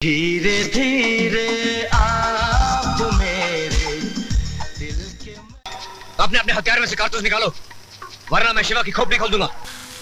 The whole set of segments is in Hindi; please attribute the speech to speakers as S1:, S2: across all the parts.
S1: धीरे धीरे आप मेरे दिल के
S2: अपने अपने हथियार में से कारतूस निकालो, वरना मैं शिवा की खोपड़ी खोल दूंगा।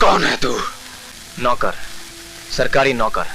S3: कौन है तू?
S2: नौकर, सरकारी नौकर।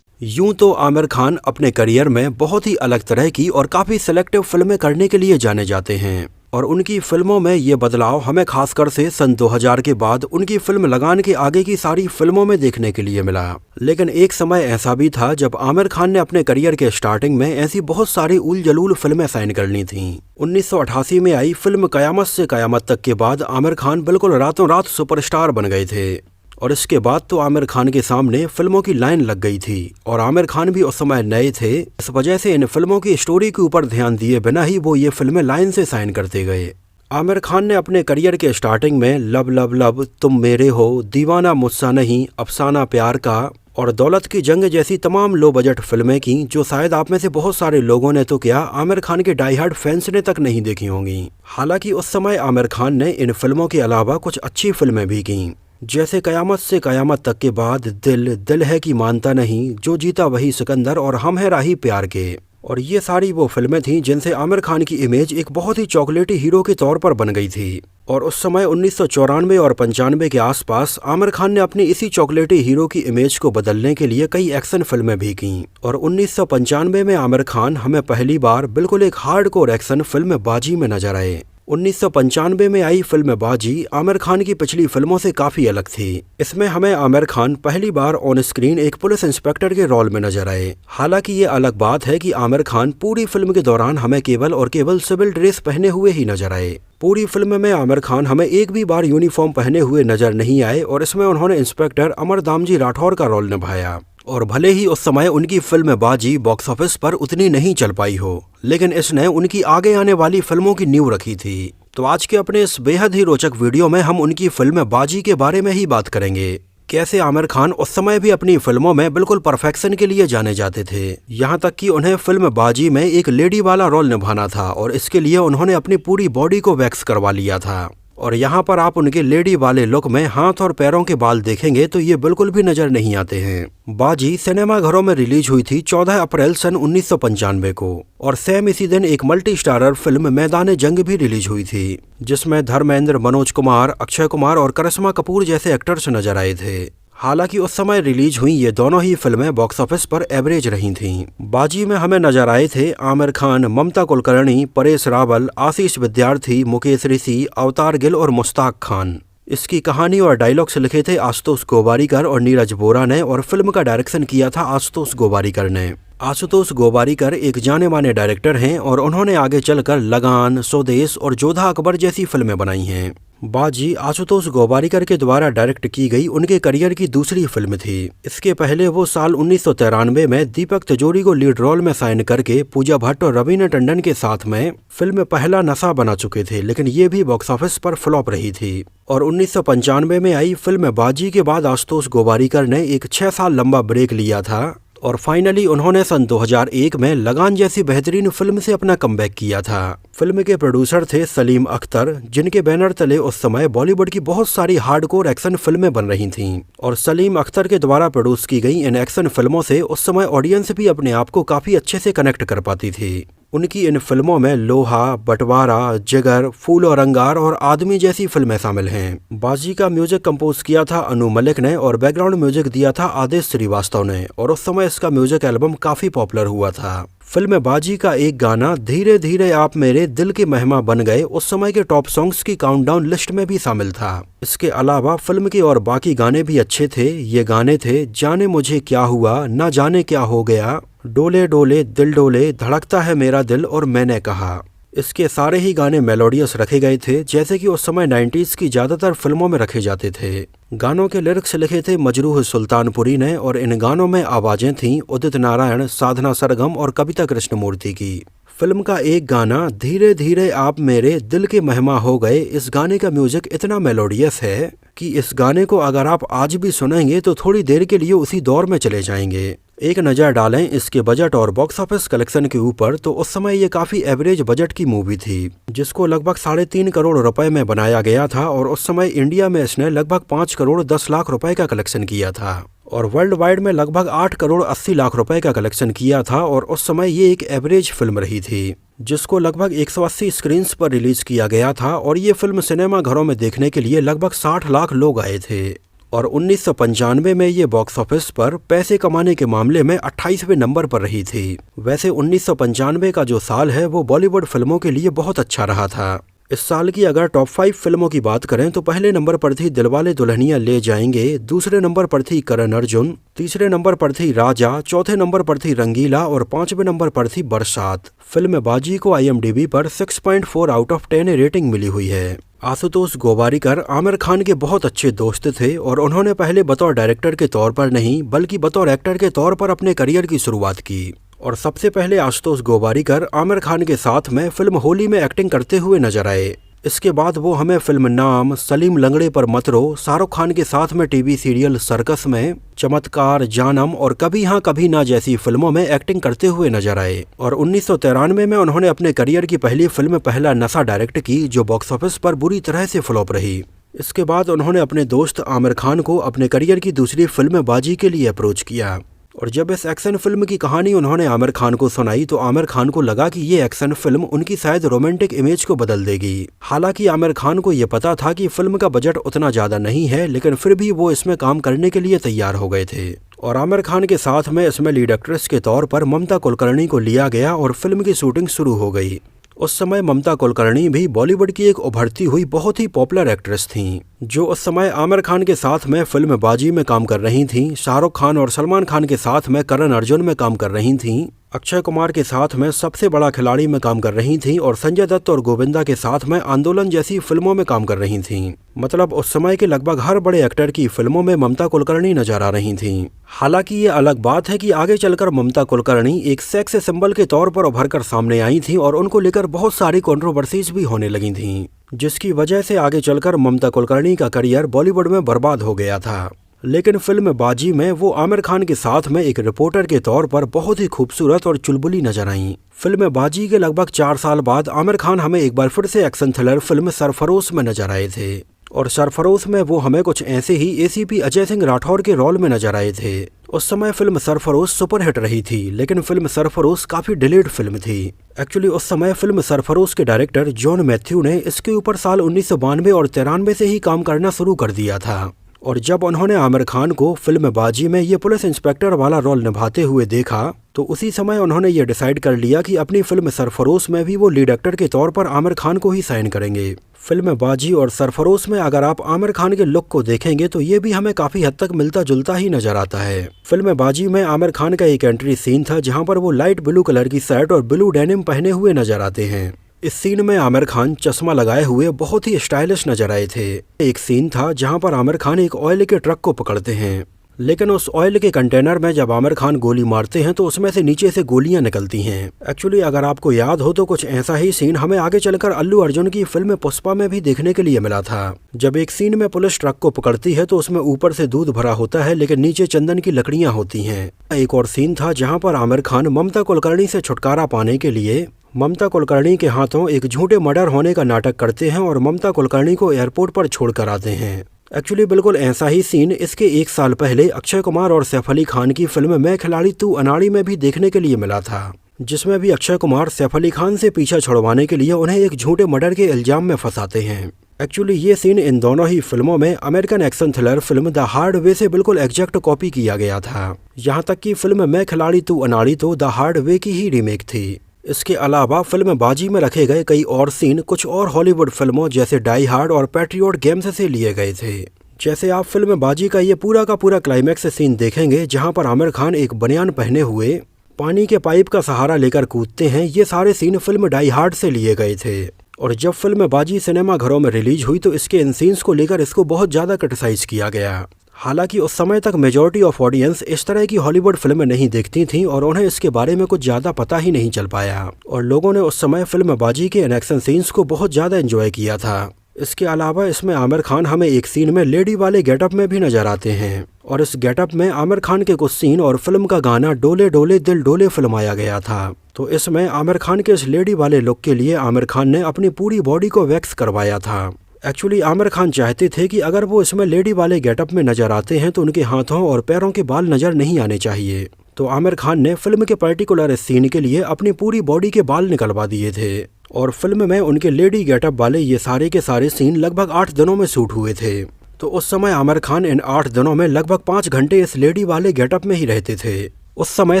S4: यूं तो आमिर खान अपने करियर में बहुत ही अलग तरह की और काफ़ी सेलेक्टिव फिल्में करने के लिए जाने जाते हैं और उनकी फिल्मों में ये बदलाव हमें खासकर से सन 2000 के बाद उनकी फिल्म लगान के आगे की सारी फिल्मों में देखने के लिए मिला। लेकिन एक समय ऐसा भी था जब आमिर खान ने अपने करियर के स्टार्टिंग में ऐसी बहुत सारी उल जलूल फिल्में साइन कर ली थीं। 1988 में आई फिल्म कयामत से कयामत तक के बाद आमिर खान बिल्कुल रातों रात सुपरस्टार बन गए थे और इसके बाद तो आमिर खान के सामने फिल्मों की लाइन लग गई थी और आमिर खान भी उस समय नए थे। इस वजह से इन फिल्मों की स्टोरी के ऊपर ध्यान दिए बिना ही वो ये फिल्में लाइन से साइन करते गए। आमिर खान ने अपने करियर के स्टार्टिंग में लब लब लब, तुम मेरे हो, दीवाना मुझसा नहीं, अफसाना प्यार का और दौलत की जंग जैसी तमाम लो बजट फिल्में की, जो शायद आप में से बहुत सारे लोगों ने तो क्या आमिर खान के डाई हार्ड फैंस ने तक नहीं देखी होंगी। हालांकि उस समय आमिर खान ने इन फिल्मों के अलावा कुछ अच्छी फिल्में भी की, जैसे कयामत से कयामत तक के बाद दिल, दिल है कि मानता नहीं, जो जीता वही सिकंदर और हम है राही प्यार के। और ये सारी वो फिल्में थीं जिनसे आमिर खान की इमेज एक बहुत ही चॉकलेटी हीरो के तौर पर बन गई थी। और उस समय 1994 और 95 के आसपास आमिर खान ने अपनी इसी चॉकलेटी हीरो की इमेज को बदलने के लिए कई एक्शन फिल्में भी की और 1995 में आमिर खान हमें पहली बार बिल्कुल एक हार्डकोर एक्शन फिल्म बाजी में नजर आए। 1995 में आई फिल्म बाजी आमिर खान की पिछली फिल्मों से काफी अलग थी। इसमें हमें आमिर खान पहली बार ऑन स्क्रीन एक पुलिस इंस्पेक्टर के रोल में नजर आए। हालांकि ये अलग बात है कि आमिर खान पूरी फिल्म के दौरान हमें केवल और केवल सिविल ड्रेस पहने हुए ही नजर आए। पूरी फिल्म में आमिर खान हमें एक भी बार यूनिफॉर्म पहने हुए नजर नहीं आए और इसमें उन्होंने इंस्पेक्टर अमर दामजी राठौर का रोल निभाया। और भले ही उस समय उनकी फिल्म बाजी बॉक्स ऑफिस पर उतनी नहीं चल पाई हो, लेकिन इसने उनकी आगे आने वाली फिल्मों की नींव रखी थी। तो आज के अपने इस बेहद ही रोचक वीडियो में हम उनकी फिल्म बाजी के बारे में ही बात करेंगे। कैसे आमिर खान उस समय भी अपनी फिल्मों में बिल्कुल परफेक्शन के लिए जाने जाते थे, यहाँ तक कि उन्हें फिल्म बाजी में एक लेडी वाला रोल निभाना था और इसके लिए उन्होंने अपनी पूरी बॉडी को वैक्स करवा लिया था। और यहाँ पर आप उनके लेडी वाले लुक में हाथ और पैरों के बाल देखेंगे तो ये बिल्कुल भी नजर नहीं आते हैं। बाजी सिनेमा घरों में रिलीज हुई थी 14 अप्रैल सन 1995 को और सेम इसी दिन एक मल्टी स्टारर फिल्म मैदान जंग भी रिलीज हुई थी, जिसमें धर्मेंद्र, मनोज कुमार, अक्षय कुमार और करिश्मा कपूर जैसे एक्टर्स नजर आए थे। हालांकि उस समय रिलीज हुई ये दोनों ही फिल्में बॉक्स ऑफिस पर एवरेज रही थीं। बाजी में हमें नजर आए थे आमिर खान, ममता कुलकर्णी, परेश रावल, आशीष विद्यार्थी, मुकेश ऋषि, अवतार गिल और मुश्ताक खान। इसकी कहानी और डायलॉग्स लिखे थे आशुतोष गोवारीकर और नीरज बोरा ने और फिल्म का डायरेक्शन किया था आशुतोष गोवारीकर ने। आशुतोष गोवारीकर एक जाने माने डायरेक्टर हैं और उन्होंने आगे चलकर लगान, स्वदेश और जोधा अकबर जैसी फिल्में बनाई हैं। बाजी आशुतोष गोवारीकर के द्वारा डायरेक्ट की गई उनके करियर की दूसरी फिल्म थी। इसके पहले वो साल 1993 में दीपक तिजोरी को लीड रोल में साइन करके पूजा भट्ट और रवीना टंडन के साथ में फिल्म पहला नशा बना चुके थे, लेकिन ये भी बॉक्स ऑफिस पर फ्लॉप रही थी। और 1995 में आई फिल्म बाजी के बाद आशुतोष गोवारीकर ने एक 6 साल लंबा ब्रेक लिया था और फाइनली उन्होंने सन 2001 में लगान जैसी बेहतरीन फिल्म से अपना कमबैक किया था। फिल्म के प्रोड्यूसर थे सलीम अख्तर, जिनके बैनर तले उस समय बॉलीवुड की बहुत सारी हार्डकोर एक्शन फिल्में बन रही थीं और सलीम अख्तर के द्वारा प्रोड्यूस की गई इन एक्शन फिल्मों से उस समय ऑडियंस भी अपने आप को काफी अच्छे से कनेक्ट कर पाती थी। उनकी इन फिल्मों में लोहा, बंटवारा, जिगर, फूल और अंगार और आदमी जैसी फिल्में शामिल हैं। बाजी का म्यूजिक कंपोज किया था अनु मलिक ने और बैकग्राउंड म्यूजिक दिया था आदेश श्रीवास्तव ने और उस समय इसका म्यूजिक एल्बम काफी पॉपुलर हुआ था। फिल्म बाजी का एक गाना धीरे धीरे आप मेरे दिल के मेहमा बन गए उस समय के टॉप सॉन्ग्स की काउंटडाउन लिस्ट में भी शामिल था। इसके अलावा फिल्म के और बाकी गाने भी अच्छे थे। ये गाने थे जाने मुझे क्या हुआ, ना जाने क्या हो गया, डोले डोले दिल डोले, धड़कता है मेरा दिल और मैंने कहा। इसके सारे ही गाने मेलोडियस रखे गए थे, जैसे कि उस समय 90s की ज्यादातर फिल्मों में रखे जाते थे। गानों के लिरिक्स लिखे थे मजरूह सुल्तानपुरी ने और इन गानों में आवाजें थीं उदित नारायण, साधना सरगम और कविता कृष्णमूर्ति की। फिल्म का एक गाना धीरे धीरे आप मेरे दिल के मेहमा हो गए, इस गाने का म्यूजिक इतना मेलोडियस है कि इस गाने को अगर आप आज भी सुनेंगे तो थोड़ी देर के लिए उसी दौर में चले जाएंगे। एक नज़र डालें इसके बजट और बॉक्स ऑफिस कलेक्शन के ऊपर तो उस समय ये काफ़ी एवरेज बजट की मूवी थी, जिसको लगभग 3.5 करोड़ रुपए में बनाया गया था और उस समय इंडिया में इसने लगभग 5 करोड़ 10 लाख रुपए का कलेक्शन किया था और वर्ल्ड वाइड में लगभग 8 करोड़ 80 लाख रुपए का कलेक्शन किया था और उस समय ये एक एवरेज फिल्म रही थी, जिसको लगभग 180 स्क्रीन्स पर रिलीज किया गया था और ये फिल्म सिनेमा घरों में देखने के लिए लगभग 60 लाख लोग आए थे और 1995 में ये बॉक्स ऑफिस पर पैसे कमाने के मामले में 28वें नंबर पर रही थी। वैसे 1995 का जो साल है वो बॉलीवुड फिल्मों के लिए बहुत अच्छा रहा था। इस साल की अगर टॉप 5 फिल्मों की बात करें तो पहले नंबर पर थी दिलवाले दुल्हनिया ले जाएंगे, दूसरे नंबर पर थी करण अर्जुन, तीसरे नंबर पर थी राजा, चौथे नंबर पर थी रंगीला और 5वें नंबर पर थी बरसात। फिल्म बाजी को IMDb पर 6.4 आउट ऑफ 10 रेटिंग मिली हुई है। आशुतोष गोवारिकर आमिर खान के बहुत अच्छे दोस्त थे और उन्होंने पहले बतौर डायरेक्टर के तौर पर नहीं बल्कि बतौर एक्टर के तौर पर अपने करियर की शुरुआत की और सबसे पहले आशुतोष गोवारिकर आमिर खान के साथ में फिल्म होली में एक्टिंग करते हुए नजर आए। इसके बाद वो हमें फिल्म नाम, सलीम लंगड़े पर मत रो, शाहरुख खान के साथ में टीवी सीरियल सर्कस में, चमत्कार, जानम और कभी हाँ कभी ना जैसी फिल्मों में एक्टिंग करते हुए नजर आए और 1993 में उन्होंने अपने करियर की पहली फिल्म पहला नशा डायरेक्ट की, जो बॉक्स ऑफिस पर बुरी तरह से फ्लॉप रही। इसके बाद उन्होंने अपने दोस्त आमिर खान को अपने करियर की दूसरी फिल्म बाजी के लिए अप्रोच किया और जब इस एक्शन फिल्म की कहानी उन्होंने आमिर खान को सुनाई तो आमिर खान को लगा कि ये एक्शन फिल्म उनकी शायद रोमांटिक इमेज को बदल देगी। हालांकि आमिर खान को ये पता था कि फिल्म का बजट उतना ज्यादा नहीं है, लेकिन फिर भी वो इसमें काम करने के लिए तैयार हो गए थे और आमिर खान के साथ में इसमें लीड एक्ट्रेस के तौर पर ममता कुलकर्णी को लिया गया और फिल्म की शूटिंग शुरू हो गई। उस समय ममता कुलकर्णी भी बॉलीवुड की एक उभरती हुई बहुत ही पॉपुलर एक्ट्रेस थीं, जो उस समय आमिर खान के साथ में फिल्म बाजी में काम कर रही थीं, शाहरुख खान और सलमान खान के साथ में करण अर्जुन में काम कर रही थीं, अक्षय कुमार के साथ में सबसे बड़ा खिलाड़ी में काम कर रही थीं और संजय दत्त और गोविंदा के साथ में आंदोलन जैसी फिल्मों में काम कर रही थीं। मतलब उस समय के लगभग हर बड़े एक्टर की फिल्मों में ममता कुलकर्णी नजर आ रही थीं। हालांकि ये अलग बात है कि आगे चलकर ममता कुलकर्णी एक सेक्स सिंबल के तौर पर उभर कर सामने आई थीं और उनको लेकर बहुत सारी कंट्रोवर्सीज भी होने लगी थीं, जिसकी वजह से आगे चलकर ममता कुलकर्णी का करियर बॉलीवुड में बर्बाद हो गया था। लेकिन फिल्म बाजी में वो आमिर खान के साथ में एक रिपोर्टर के तौर पर बहुत ही खूबसूरत और चुलबुली नजर आईं। फिल्म बाजी के लगभग 4 साल बाद आमिर खान हमें एक बार फिर से एक्शन थ्रिलर फिल्म सरफरोश में नजर आए थे और सरफरोश में वो हमें कुछ ऐसे ही ACP अजय सिंह राठौर के रोल में नजर आए थे। उस समय फिल्म सरफरोश सुपरहिट रही थी, लेकिन फिल्म सरफरोश काफी डिलेड फिल्म थी। एक्चुअली उस समय फिल्म सरफरोश के डायरेक्टर जॉन मैथ्यू ने इसके ऊपर साल 1992 और 93 से ही काम करना शुरू कर दिया था और जब उन्होंने आमिर खान को फिल्म बाजी में ये पुलिस इंस्पेक्टर वाला रोल निभाते हुए देखा तो उसी समय उन्होंने ये डिसाइड कर लिया कि अपनी फिल्म सरफरोश में भी वो लीड एक्टर के तौर पर आमिर खान को ही साइन करेंगे। फिल्म बाजी और सरफरोश में अगर आप आमिर खान के लुक को देखेंगे तो ये भी हमें काफी हद तक मिलता जुलता ही नजर आता है। फिल्म बाजी में आमिर खान का एक एंट्री सीन था जहाँ पर वो लाइट ब्लू कलर की शर्ट और ब्लू डेनिम पहने हुए नजर आते हैं। इस सीन में आमिर खान चश्मा लगाए हुए बहुत ही स्टाइलिश नजर आए थे। एक सीन था जहां पर आमिर खान एक ऑयल के ट्रक को पकड़ते हैं, लेकिन उस ऑयल के कंटेनर में जब आमिर खान गोली मारते हैं तो उसमें से नीचे से गोलियां निकलती हैं। एक्चुअली अगर आपको याद हो तो कुछ ऐसा ही सीन हमें आगे चलकर अल्लू अर्जुन की फिल्म पुष्पा में भी देखने के लिए मिला था। जब एक सीन में पुलिस ट्रक को पकड़ती है तो उसमें ऊपर से दूध भरा होता है लेकिन नीचे चंदन की लकड़ियां होती हैं। एक और सीन था जहाँ पर आमिर खान ममता कुलकर्णी से छुटकारा पाने के लिए ममता कुलकर्णी के हाथों एक झूठे मर्डर होने का नाटक करते हैं और ममता कुलकर्णी को एयरपोर्ट पर छोड़कर आते हैं। एक्चुअली बिल्कुल ऐसा ही सीन इसके 1 साल पहले अक्षय कुमार और सैफ अली खान की फिल्म मैं खिलाड़ी तू अनाड़ी में भी देखने के लिए मिला था, जिसमें भी अक्षय कुमार सैफ अली खान से पीछा छुड़वाने के लिए उन्हें एक झूठे मर्डर के इल्जाम में फंसाते हैं। एक्चुअली ये सीन इन दोनों ही फिल्मों में American action thriller film the hard way से बिल्कुल एग्जैक्ट कॉपी किया गया था। यहाँ तक कि फिल्म मैं खिलाड़ी तू अनाड़ी तो द हार्ड वे की ही रीमेक थी। इसके अलावा फिल्म बाजी में रखे गए कई और सीन कुछ और हॉलीवुड फिल्मों जैसे डाई हार्ड और पैट्रियट गेम्स से लिए गए थे। जैसे आप फिल्म बाजी का ये पूरा का पूरा क्लाइमैक्स सीन देखेंगे जहां पर आमिर खान एक बनियान पहने हुए पानी के पाइप का सहारा लेकर कूदते हैं, ये सारे सीन फिल्म डाई हार्ड से लिए गए थे। और जब फिल्म बाजी सिनेमा घरों में रिलीज हुई तो इसके इन सीन्स को लेकर इसको बहुत ज़्यादा क्रिटिसाइज किया गया। हालांकि उस समय तक मेजॉरिटी ऑफ ऑडियंस इस तरह की हॉलीवुड फिल्में नहीं देखती थीं और उन्हें इसके बारे में कुछ ज़्यादा पता ही नहीं चल पाया और लोगों ने उस समय फिल्म बाजी के एक्शन सीन्स को बहुत ज़्यादा एंजॉय किया था। इसके अलावा इसमें आमिर खान हमें एक सीन में लेडी वाले गेटअप में भी नजर आते हैं और इस गेटअप में आमिर खान के कुछ सीन और फिल्म का गाना डोले डोले दिल डोले फिल्माया गया था। तो इसमें आमिर खान के इस लेडी वाले लुक के लिए आमिर खान ने अपनी पूरी बॉडी को वैक्स करवाया था। एक्चुअली आमिर खान चाहते थे कि अगर वो इसमें लेडी वाले गेटअप में नजर आते हैं तो उनके हाथों और पैरों के बाल नजर नहीं आने चाहिए। तो आमिर खान ने फिल्म के पर्टिकुलर इस सीन के लिए अपनी पूरी बॉडी के बाल निकलवा दिए थे और फिल्म में उनके लेडी गेटअप वाले ये सारे के सारे सीन लगभग 8 दिनों में शूट हुए थे। तो उस समय आमिर खान इन 8 दिनों में लगभग 5 घंटे इस लेडी वाले गेटअप में ही रहते थे। उस समय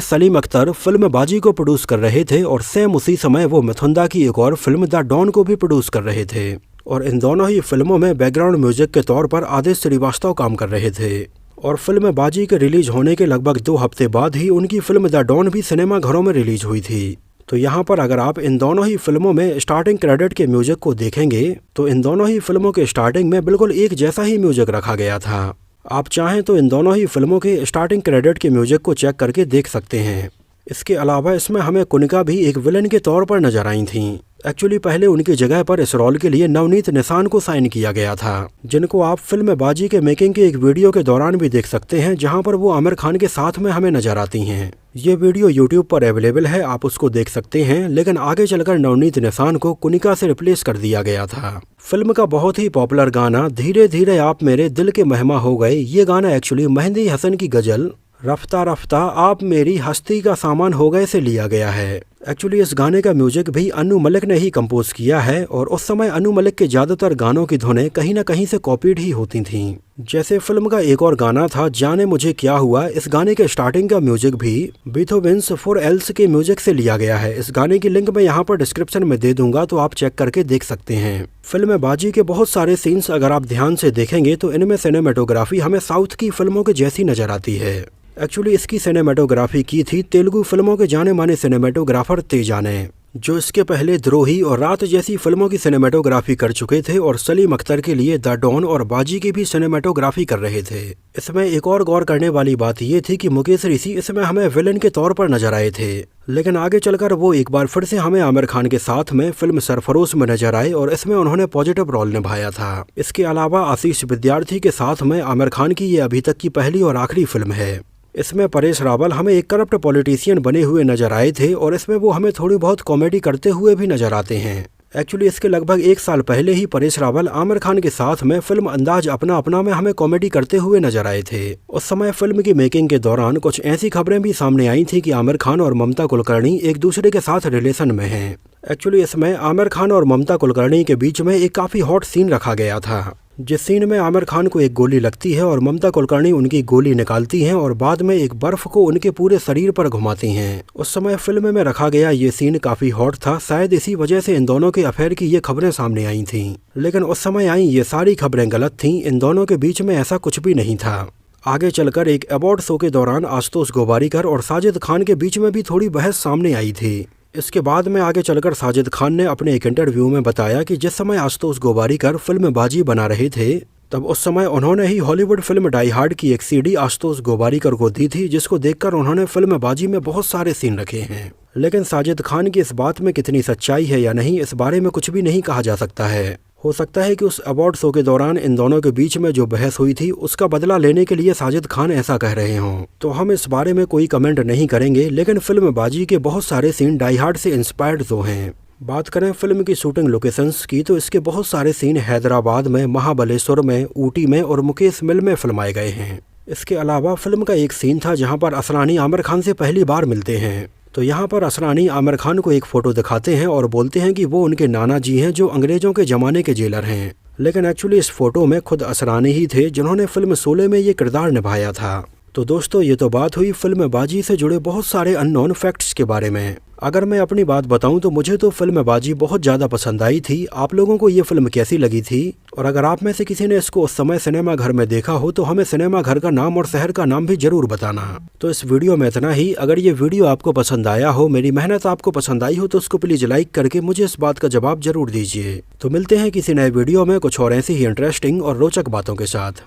S4: सलीम अख्तर फिल्म बाजी को प्रोड्यूस कर रहे थे और सेम उसी समय वो मिथुंदा की एक और फिल्म द डॉन को भी प्रोड्यूस कर रहे थे और इन दोनों ही फिल्मों में बैकग्राउंड म्यूजिक के तौर पर आदेश श्रीवास्तव काम कर रहे थे। और फिल्म बाजी के रिलीज होने के लगभग 2 हफ्ते बाद ही उनकी फिल्म द डॉन भी सिनेमा घरों में रिलीज हुई थी। तो यहाँ पर अगर आप इन दोनों ही फिल्मों में स्टार्टिंग क्रेडिट के म्यूजिक को देखेंगे तो इन दोनों ही फिल्मों के स्टार्टिंग में बिल्कुल एक जैसा ही म्यूजिक रखा गया था। आप चाहें तो इन दोनों ही फिल्मों के स्टार्टिंग क्रेडिट के म्यूजिक को चेक करके देख सकते हैं। इसके अलावा इसमें हमें कुनिका भी एक विलन के तौर पर नजर आई थीं। एक्चुअली पहले उनकी जगह पर इस रोल के लिए नवनीत निशान को साइन किया गया था, जिनको आप फिल्म बाजी के मेकिंग के एक वीडियो के दौरान भी देख सकते हैं, जहां पर वो आमिर खान के साथ में हमें नजर आती हैं। ये वीडियो YouTube पर अवेलेबल है, आप उसको देख सकते हैं। लेकिन आगे चलकर नवनीत निशान को कुनिका से रिप्लेस कर दिया गया था। फिल्म का बहुत ही पॉपुलर गाना धीरे धीरे आप मेरे दिल के मेहमा हो गए, ये गाना एक्चुअली मेहंदी हसन की गजल रफ्ता रफ्ता आप मेरी हस्ती का सामान हो गए से लिया गया है। एक्चुअली इस गाने का म्यूजिक भी अनु मलिक ने ही कंपोज किया है और उस समय अनु मलिक के ज्यादातर गानों की धुनें कहीं न कहीं से कॉपीड ही होती थीं। जैसे फिल्म का एक और गाना था जाने मुझे क्या हुआ, इस गाने के स्टार्टिंग का म्यूजिक भी बीथोवेन्स 4 एल्स के म्यूजिक से लिया गया है। इस गाने की लिंक मैं यहाँ पर डिस्क्रिप्शन में दे दूंगा, तो आप चेक करके देख सकते हैं। फिल्म बाजी के बहुत सारे सीन्स अगर आप ध्यान से देखेंगे तो इनमें सिनेमेटोग्राफी हमें साउथ की फिल्मों के जैसी नजर आती है। एक्चुअली इसकी सिनेमेटोग्राफी की थी तेलुगु फिल्मों के जाने माने सिनेमेटोग्राफर तेजा ने, जो इसके पहले द्रोही और रात जैसी फिल्मों की सिनेमेटोग्राफी कर चुके थे और सलीम अख्तर के लिए द डॉन और बाजी की भी सिनेमेटोग्राफी कर रहे थे। इसमें एक और गौर करने वाली बात ये थी कि मुकेश ऋषि इसमें हमें विलेन के तौर पर नजर आए थे, लेकिन आगे चलकर वो एक बार फिर से हमें आमिर खान के साथ में फिल्म सरफरोश में नजर आए और इसमें उन्होंने पॉजिटिव रोल निभाया था। इसके अलावा आशीष विद्यार्थी के साथ में आमिर खान की ये अभी तक की पहली और आखिरी फिल्म है। इसमें परेश रावल हमें एक करप्ट पॉलिटिशियन बने हुए नजर आए थे और इसमें वो हमें थोड़ी बहुत कॉमेडी करते हुए भी नजर आते हैं। एक्चुअली इसके लगभग 1 साल पहले ही परेश रावल आमिर खान के साथ में फिल्म अंदाज अपना अपना में हमें कॉमेडी करते हुए नजर आए थे। उस समय फिल्म की मेकिंग के दौरान कुछ ऐसी खबरें भी सामने आई थी कि आमिर खान और ममता कुलकर्णी एक दूसरे के साथ रिलेशन में हैं। एक्चुअली इसमें आमिर खान और ममता कुलकर्णी के बीच में एक काफी हॉट सीन रखा गया था, जिस सीन में आमिर खान को एक गोली लगती है और ममता कुलकर्णी उनकी गोली निकालती हैं और बाद में एक बर्फ को उनके पूरे शरीर पर घुमाती हैं। उस समय फिल्म में रखा गया ये सीन काफी हॉट था, शायद इसी वजह से इन दोनों के अफेयर की ये खबरें सामने आई थीं। लेकिन उस समय आई ये सारी खबरें गलत थीं, इन दोनों के बीच में ऐसा कुछ भी नहीं था। आगे चलकर एक अवार्ड शो के दौरान आशुतोष गोवारिकर और साजिद खान के बीच में भी थोड़ी बहस सामने आई थी। इसके बाद में आगे चलकर साजिद खान ने अपने एक इंटरव्यू में बताया कि जिस समय आशुतोष गोवारिकर फिल्म बाजी बना रहे थे, तब उस समय उन्होंने ही हॉलीवुड फिल्म डाई हार्ड की एक सीडी आशुतोष गोवारिकर को दी थी, जिसको देखकर उन्होंने फिल्म बाजी में बहुत सारे सीन रखे हैं। लेकिन साजिद खान की इस बात में कितनी सच्चाई है या नहीं, इस बारे में कुछ भी नहीं कहा जा सकता है। हो सकता है कि उस अवार्ड शो के दौरान इन दोनों के बीच में जो बहस हुई थी उसका बदला लेने के लिए साजिद खान ऐसा कह रहे हों। तो हम इस बारे में कोई कमेंट नहीं करेंगे। लेकिन फिल्म बाजी के बहुत सारे सीन डाई हार्ड से इंस्पायर्ड तो हैं। बात करें फिल्म की शूटिंग लोकेशंस की, तो इसके बहुत सारे सीन हैदराबाद में, महाबलेश्वर में, ऊटी में और मुकेश मिल में फिल्माए गए हैं। इसके अलावा फिल्म का एक सीन था जहाँ पर असरानी आमिर खान से पहली बार मिलते हैं। तो यहाँ पर असरानी आमिर खान को एक फ़ोटो दिखाते हैं और बोलते हैं कि वो उनके नाना जी हैं जो अंग्रेज़ों के ज़माने के जेलर हैं। लेकिन एक्चुअली इस फोटो में खुद असरानी ही थे जिन्होंने फिल्म शोले में ये किरदार निभाया था। तो दोस्तों, ये तो बात हुई फिल्म बाजी से जुड़े बहुत सारे अननोन फैक्ट्स के बारे में। अगर मैं अपनी बात बताऊं तो मुझे तो फिल्म बाजी बहुत ज़्यादा पसंद आई थी। आप लोगों को ये फिल्म कैसी लगी थी? और अगर आप में से किसी ने इसको उस समय सिनेमा घर में देखा हो तो हमें सिनेमा घर का नाम और शहर का नाम भी जरूर बताना। तो इस वीडियो में इतना ही। अगर ये वीडियो आपको पसंद आया हो, मेरी मेहनत आपको पसंद आई हो, तो उसको प्लीज़ लाइक करके मुझे इस बात का जवाब जरूर दीजिए। तो मिलते हैं किसी नए वीडियो में कुछ और ऐसी ही इंटरेस्टिंग और रोचक बातों के साथ।